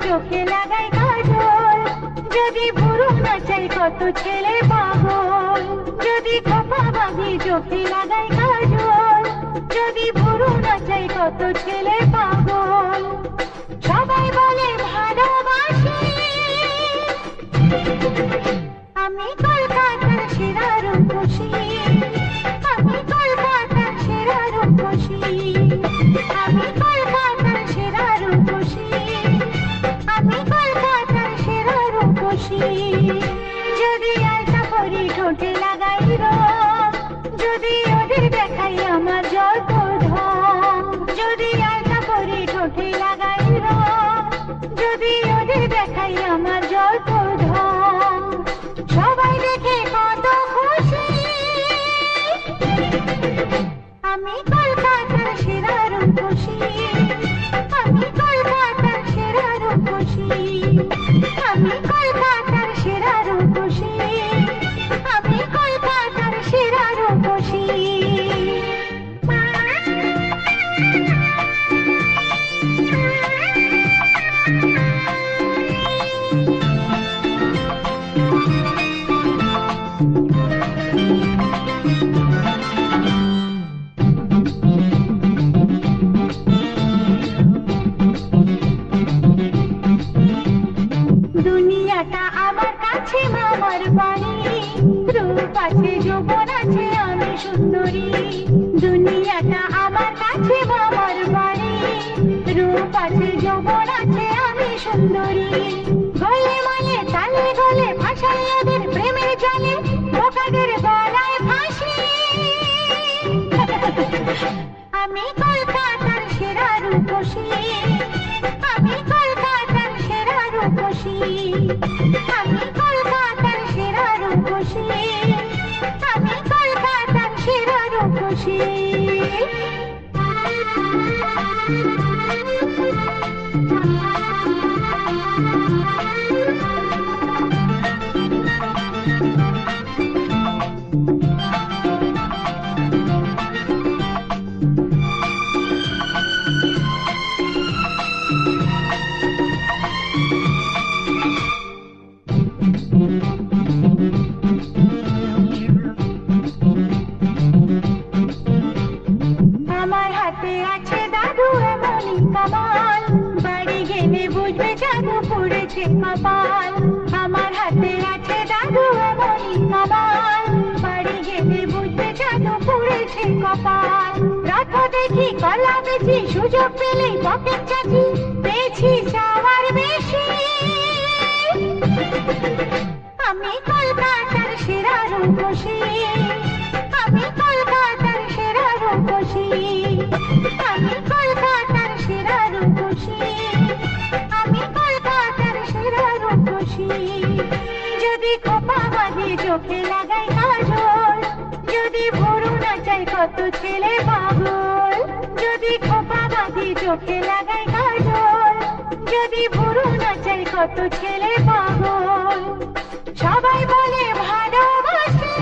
চোখে লাগাই কাজল, যদি ভুরু নাচাই কত ছেলে পাগল। যদি খোপা বাঁধি চোখে লাগাই কাজল, যদি ভুরু নাচাই কত ছেলে পাগল। সবাই বলে ভালোবাসি, আমি কলকাতার সেরা রূপসী, আমি কলকাতার সেরা রূপসী, আমি কলকাতার সেরা রূপসী, আমি কলকাতার সেরা রূপসী। যদি আলতা পরি ঠোঁটে লাগাই রং, যদি ওদের দেখাই আমার যত ধন। যদি আলতা পরি ঠোঁটে লাগাই রং, যদি ওদের দেখাই আমার যত ধন। সবাই দেখে কত খুশি, আমি কলকাতার সেরা রূপসী, আমি কলকাতার সেরা রূপসী, আমি কলকাতার সেরা রূপসী, আমি কলকাতার সেরা রূপসী। দুনিয়াটা আমার কাছে মামার বাড়ি, রূপ আছে যৌবন আছে আমি সুন্দরী। দুনিয়াটা আমার কাছে মামার বাড়ি, রূপ আছে যৌবন আছে আমি সুন্দরী। গলে মালে তালে গলে ভাসাই ওদের প্রেমের জালে, বোকাদের গলায় ফাঁসি। আমি কলকাতার সেরা রূপসী, আমি কলকাতার সেরা রূপসী, আমি কলকাতার সেরা রূপসী, আমি কলকাতার সেরা রূপসী। আমার হাতে আছে দাদু এমনই কামাল, বাড়ি গেলে বুঝবে জাদু পড়েছে কপাল। আমার হাতে আছে দাদু এমনই কামাল, বাড়ি গেলে বুঝবে জাদু পড়েছে কপাল। রাত দেখি কলা বেশি, সুযোগ পেলে পকেট চাচি, পেয়েছি চাওয়ার বেশি। আমি কলকাতার সেরা রূপসী, আমি কলকাতার সেরা রূপসী, আমি কলকাতার সেরা রূপসী, আমি কলকাতার সেরা রূপসী। যদি খোপা বাঁধি চোখে লাগাই কাজল, যদি ভুরু নাচাই কত ছেলে পাগল। যদি খোপা বাঁধি চোখে লাগাই কাজল, যদি ভুরু নাচাই কত ছেলে পাগল। সবাই বলে ভালোবাসি।